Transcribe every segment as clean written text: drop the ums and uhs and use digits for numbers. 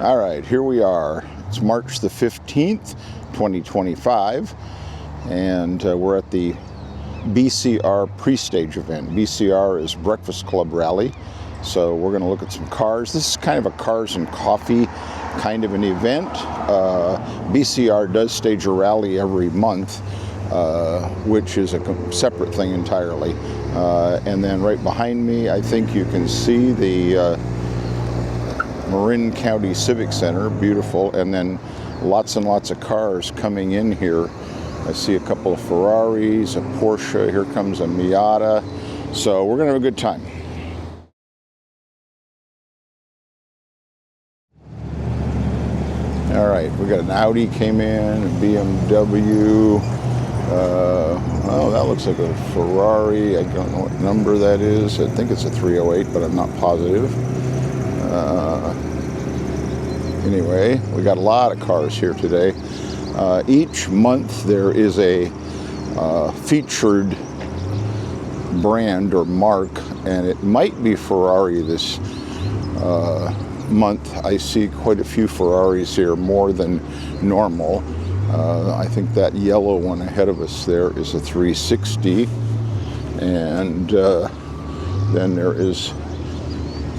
All right, here we are. It's March the 15th, 2025, and we're at the BCR PreStage event. BCR is Breakfast Club Rally, so we're going to look at some cars. This is kind of a cars and coffee kind of an event. BCR does stage a rally every month, which is a separate thing entirely. And then right behind me, I think you can see the Marin County Civic Center, beautiful, and then lots and lots of cars coming in here. I see a couple of Ferraris, a Porsche, here comes a Miata, so we're going to have a good time. All right, we got an Audi came in, a BMW, oh, that looks like a Ferrari. I don't know what number that is. I think it's a 308, but I'm not positive. Anyway, we got a lot of cars here today. Each month there is a featured brand or mark, and it might be Ferrari this month. I see quite a few Ferraris here, more than normal. I think that yellow one ahead of us there is a 360, and then there is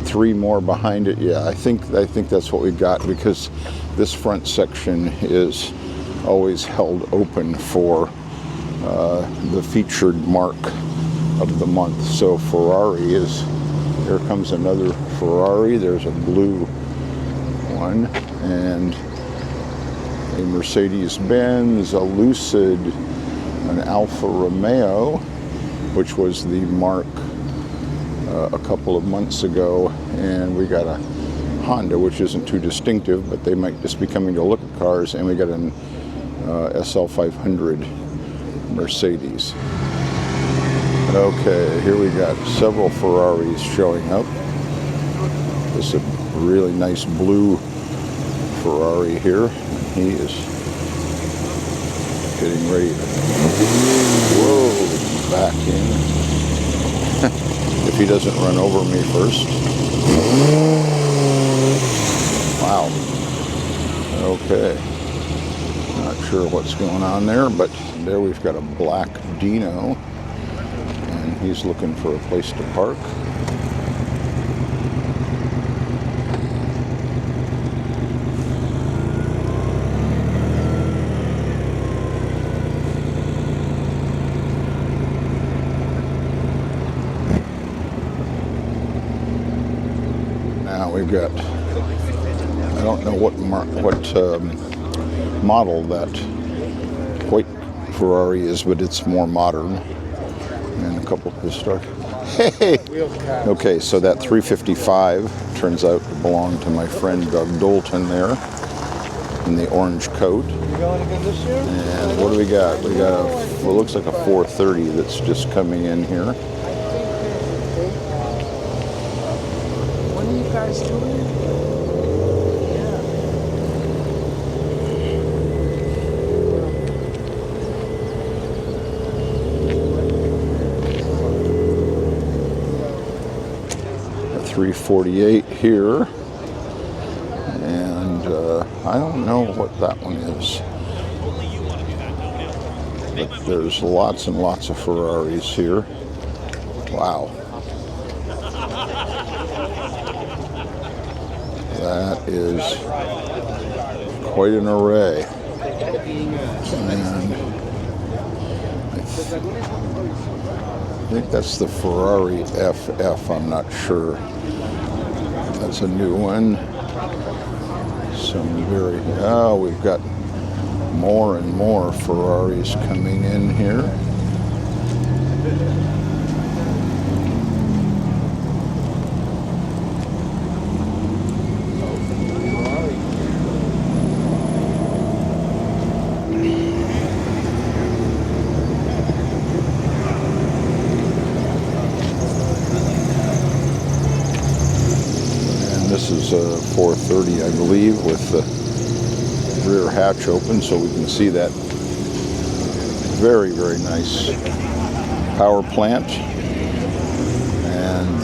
three more behind it. Yeah, I think that's what we got, because this front section is always held open for the featured mark of the month. So Ferrari is, here comes another Ferrari. There's a blue one, and a Mercedes-Benz, a Lucid, an Alfa Romeo, which was the mark a couple of months ago, and we got a Honda, which isn't too distinctive, but they might just be coming to look at cars, and we got an SL500 Mercedes. Okay, here we got several Ferraris showing up. This is a really nice blue Ferrari here. He is getting ready to, whoa, back in. If he doesn't run over me first. Wow. Okay. Not sure what's going on there, but there we've got a black Dino, and he's looking for a place to park. Now we've got, I don't know what model that white Ferrari is, but it's more modern. And a couple of historic. Hey! Okay, so that 355 turns out to belong to my friend Doug Dalton there in the orange coat. And what do we got? We got a, well, it looks like a 430 that's just coming in here. What are you guys doing? A 348 here, and I don't know what that one is, but there's lots and lots of Ferraris here. Wow. That is quite an array. And I think that's the Ferrari FF, I'm not sure. That's a new one. Some very, oh, we've got more and more Ferraris coming in here. This is a 430, I believe, with the rear hatch open, so we can see that very, very nice power plant. And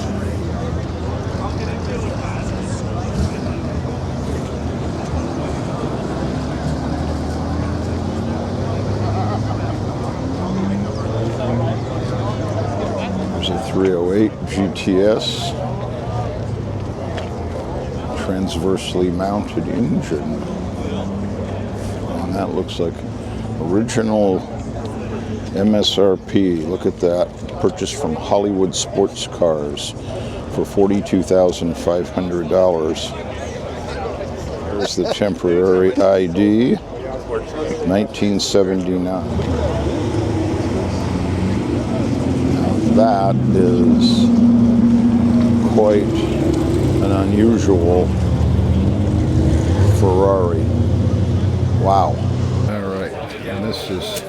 GTS. Transversely mounted engine. And that looks like original MSRP. Look at that. Purchased from Hollywood Sports Cars for $42,500. There's the temporary ID, 1979. Now that is quite an unusual Ferrari. Wow. All right, and this is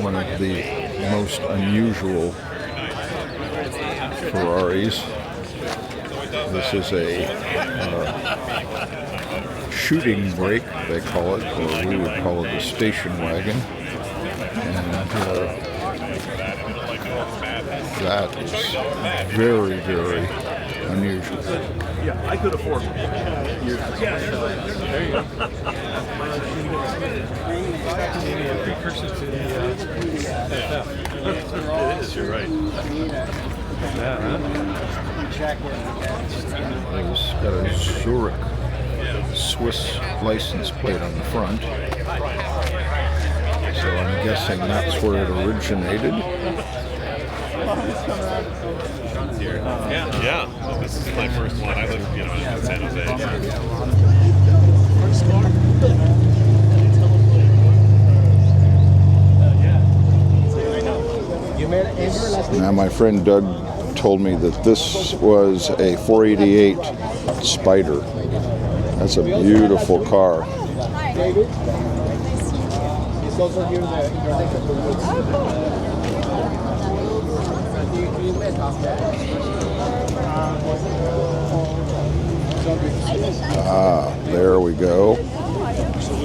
one of the most unusual Ferraris. This is a shooting brake, they call it, or we would call it a station wagon. And that is very, very unusual. Yeah, I could afford it. There you go. Precursor to the it is, you're right. It's got a Zurich Swiss license plate on the front. So I'm guessing that's where it originated. Yeah. Well, this is my first one. I live, in San Jose. Now my friend Doug told me that this was a 488 Spider. That's a beautiful car. Ah, there we go.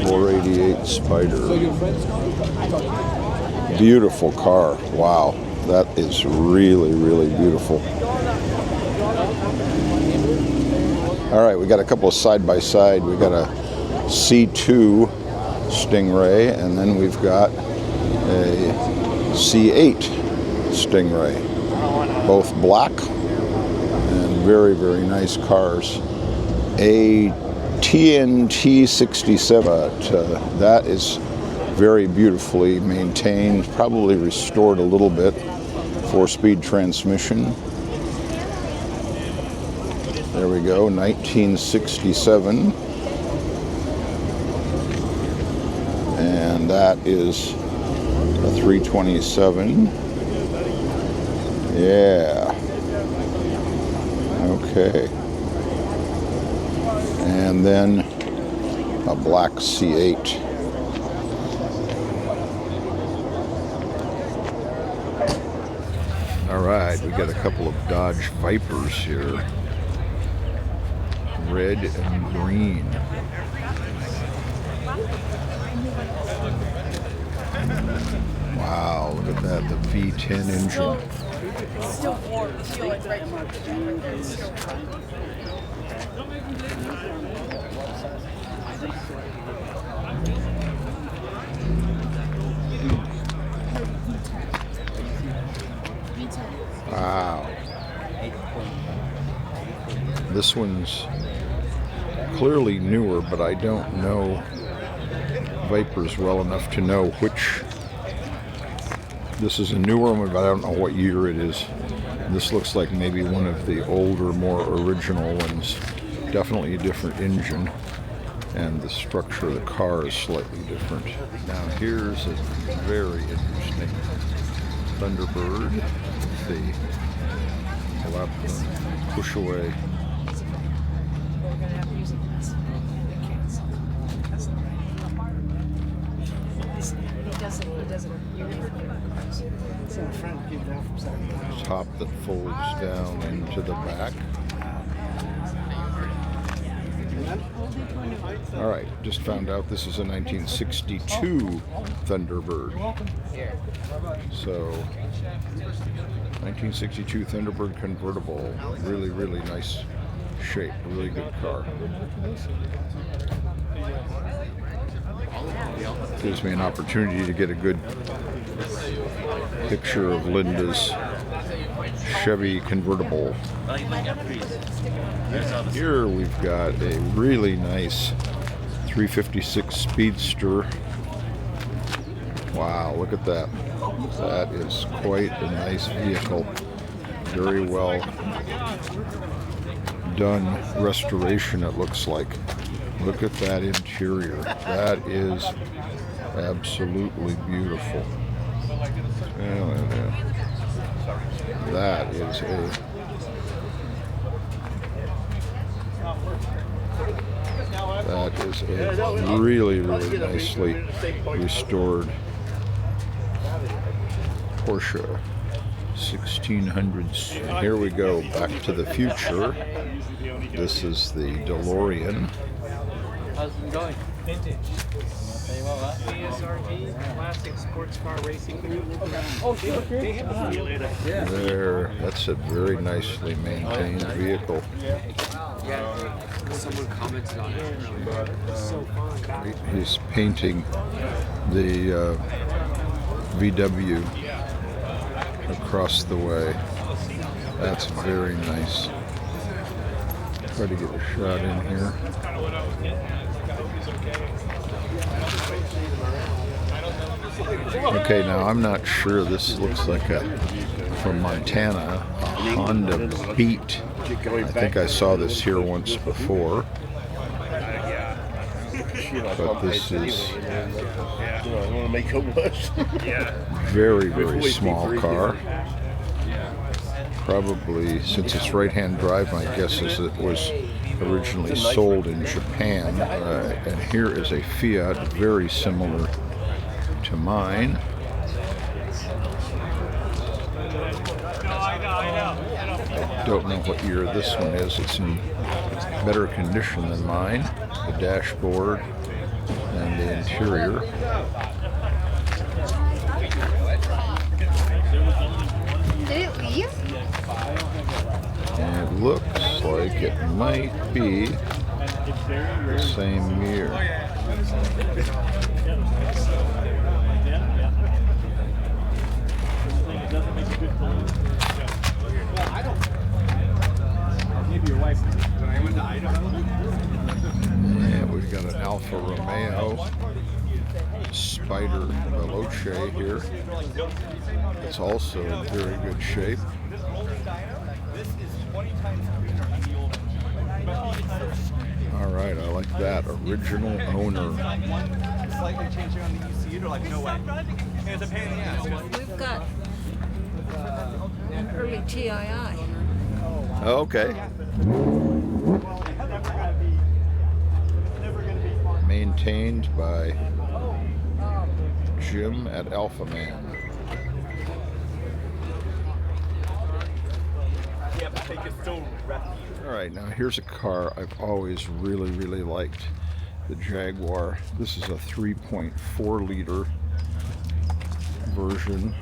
488 Spider. Beautiful car. Wow. That is really, really beautiful. All right, we got a couple of side-by-side. We got a C2 Stingray, and then we've got a C8 Stingray. Both black and very, very nice cars. A TNT 67, that is very beautifully maintained, probably restored a little bit. 4-speed transmission. There we go, 1967. And that is a 327. Yeah. Okay. And then a black C8. All right, we got a couple of Dodge Vipers here. Red and green. Wow, look at that, the V10 engine. It's still warm. It's still like right now. It's still warm. Wow. This one's clearly newer, but I don't know Vipers well enough to know which. This is a newer one, but I don't know what year it is. This looks like maybe one of the older, more original ones. Definitely a different engine, and the structure of the car is slightly different. Now here's a very interesting Thunderbird. The pull up and push away. Top that folds down into the back. All right, just found out this is a 1962 Thunderbird. So, 1962 Thunderbird convertible. Really, really nice shape. Really good car. Gives me an opportunity to get a good picture of Linda's Chevy convertible. Here we've got a really nice 356 Speedster. Wow, look at that. That is quite a nice vehicle. Very well done restoration, it looks like. Look at that interior. That is absolutely beautiful. That is a really, really nicely restored Porsche 1600s. Here we go, Back to the Future. This is the DeLorean. How's it going? Vintage. BCR classic sports car racing. Oh, sure. There, that's a very nicely maintained vehicle. Yeah, someone commented on it. So fun. He's painting the VW across the way. That's very nice. Try to get a shot in here. Okay, now I'm not sure. This looks like from Montana, a Honda Beat. I think I saw this here once before. But this is very, very small car. Probably, since it's right-hand drive, my guess is it was originally sold in Japan. And here is a Fiat, very similar to mine. I don't know what year this one is. It's in better condition than mine. The dashboard and the interior. Did it leave? And it looks like it might be the same year. And we've got an Alfa Romeo Spider Veloce here. It's also in very good shape. All right, I like that. Original owner. Slightly changing on the ECU to like no way. It's a pain in the ass. We've got an early TII. Okay. Maintained by Jim at Alpha Man. All right, now here's a car I've always really, really liked. The Jaguar. This is a 3.4 liter version.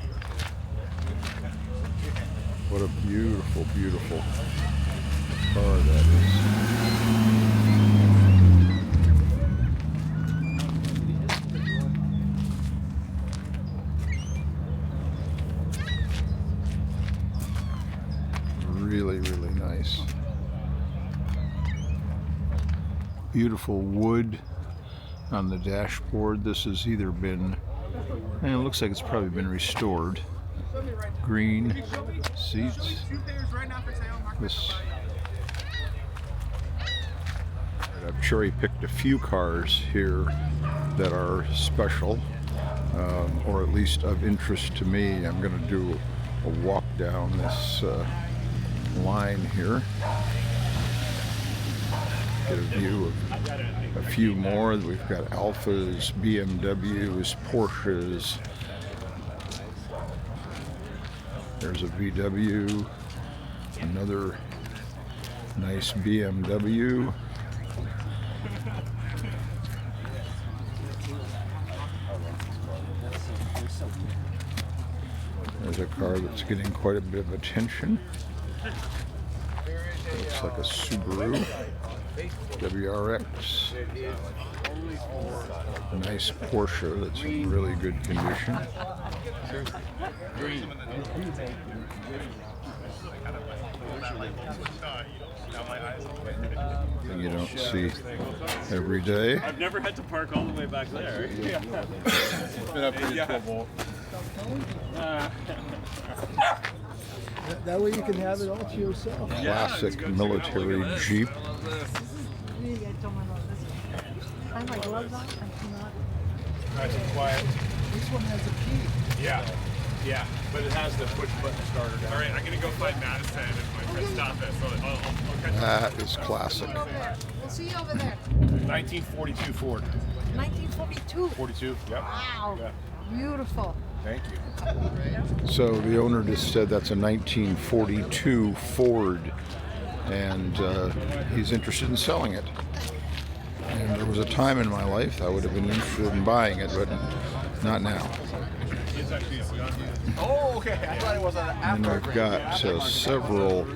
What a beautiful, beautiful car that is. Really, really nice. Beautiful wood on the dashboard. This has either been, and it looks like it's probably been restored. Green seats. This, I've cherry-picked a few cars here that are special, or at least of interest to me. I'm going to do a walk down this line here. Get a view of a few more. We've got Alphas, BMWs, Porsches. There's a VW, another nice BMW. There's a car that's getting quite a bit of attention. Looks like a Subaru WRX. A nice Porsche that's in really good condition. thing you don't see every day. I've never had to park all the way back there. Yeah. Been up here 12 volt. That way you can have it all to yourself. Classic military Jeep. I have my gloves on. I cannot. Nice and quiet. This one has a key. Yeah. Yeah. But it has the push button starter down. All right, I'm gonna go find Madison and my friend stop it. So I'll catch you. That is classic. Over there. We'll see you over there. 1942 Ford. 1942. 42. Yep. Wow. Yeah. Beautiful. Thank you. So the owner just said that's a 1942 Ford, and he's interested in selling it. And there was a time in my life I would have been interested in buying it, but not now. Oh, okay. I thought it was an And after. we've got several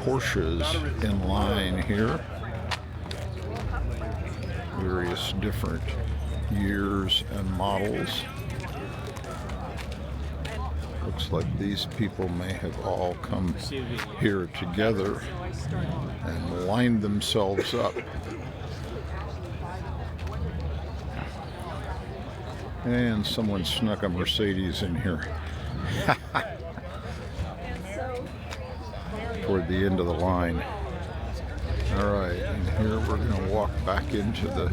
Porsches in line here. Various different years and models. Looks like these people may have all come here together and lined themselves up. And someone snuck a Mercedes in here. Toward the end of the line. All right, and here we're going to walk back into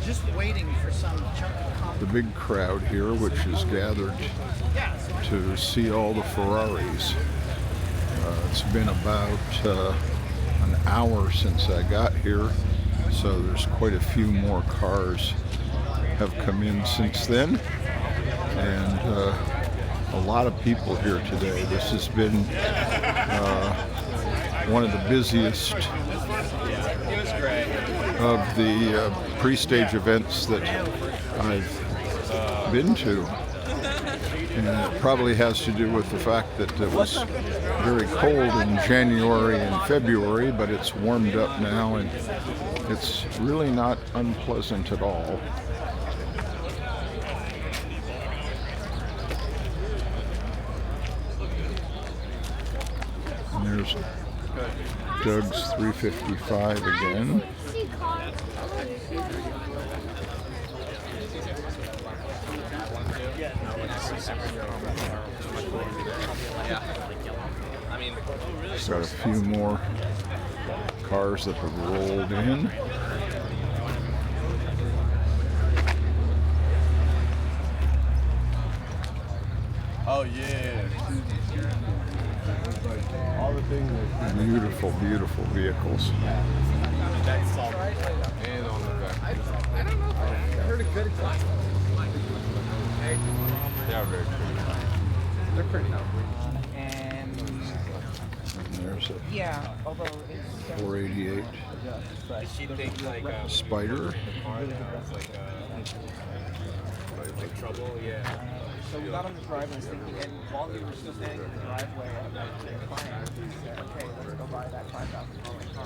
Just waiting for some chunk of the big crowd here, which is gathered to see all the Ferraris. It's been about an hour since I got here, so there's quite a few more cars have come in since then, and a lot of people here today. This has been one of the busiest of the pre-stage events that I've been to, and it probably has to do with the fact that it was very cold in January and February, but it's warmed up now, and it's really not unpleasant at all. And there's Doug's 355 again. Got a few more cars that have rolled in. Oh yeah. All the things that Beautiful, beautiful vehicles. That's all. and on the back. I don't know. I heard a good class. They are very pretty. They're pretty. And there's a Yeah, although it's 488 She thinks like Spider. like trouble, yeah. so we got on the drive and was thinking, and while we were still standing in the driveway of the client, we said, okay, let's go buy that $5,000 car.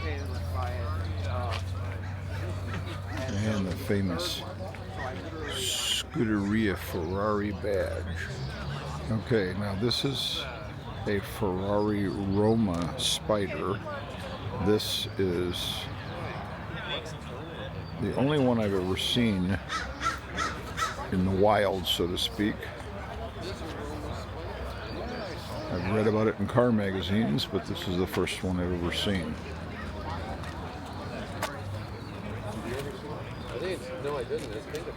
Okay, let's buy it. And the famous Scuderia Ferrari badge. Okay, now this is a Ferrari Roma Spider. This is the only one I've ever seen in the wild, so to speak. I've read about it in car magazines, but this is the first one I've ever seen. No, I didn't. It's kind of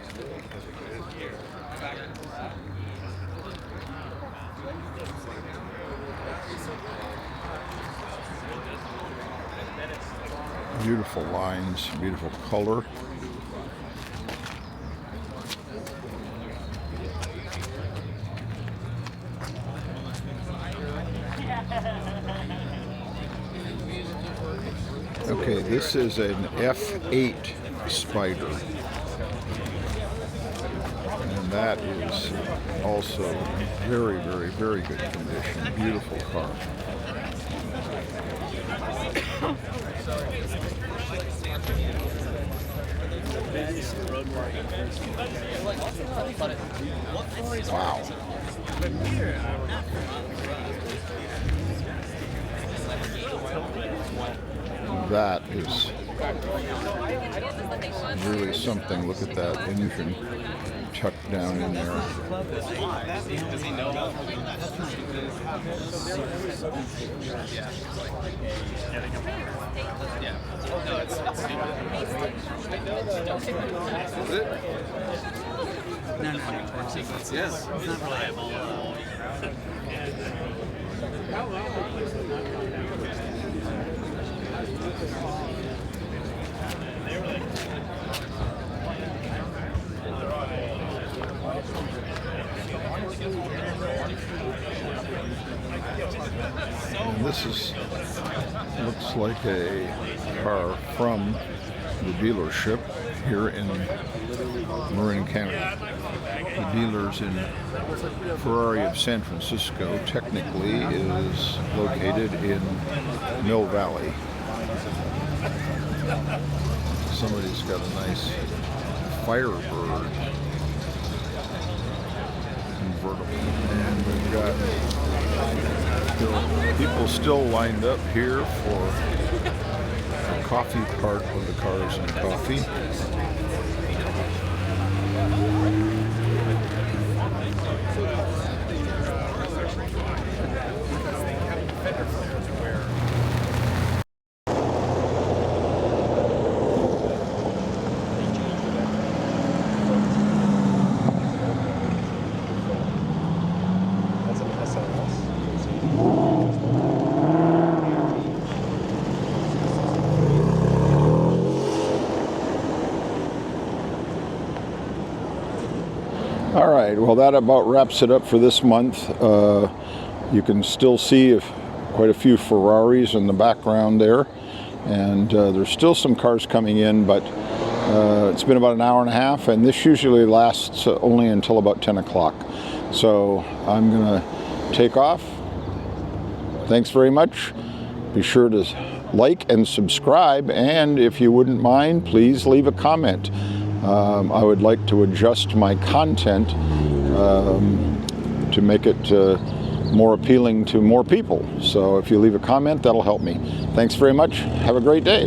Beautiful lines, beautiful color. Okay, this is an F8 Spider. And that is also very, very, very good condition. Beautiful car. Wow. That is really something. Look at that engine tucked down in there. Does he know about yeah. No, it's torque sequence is not reliable. And this looks like a car from the dealership here in Marin, Canada. The dealers in Ferrari of San Francisco technically is located in Mill Valley. Somebody's got a nice Firebird convertible, and we've got people still lined up here for the coffee part of the Cars and Coffee. All right, well, that about wraps it up for this month. You can still see quite a few Ferraris in the background there, and there's still some cars coming in, but it's been about an hour and a half, and this usually lasts only until about 10 o'clock. So I'm gonna take off. Thanks very much. Be sure to like and subscribe, and if you wouldn't mind, please leave a comment. I would like to adjust my content to make it more appealing to more people. So if you leave a comment, that'll help me. Thanks very much. Have a great day.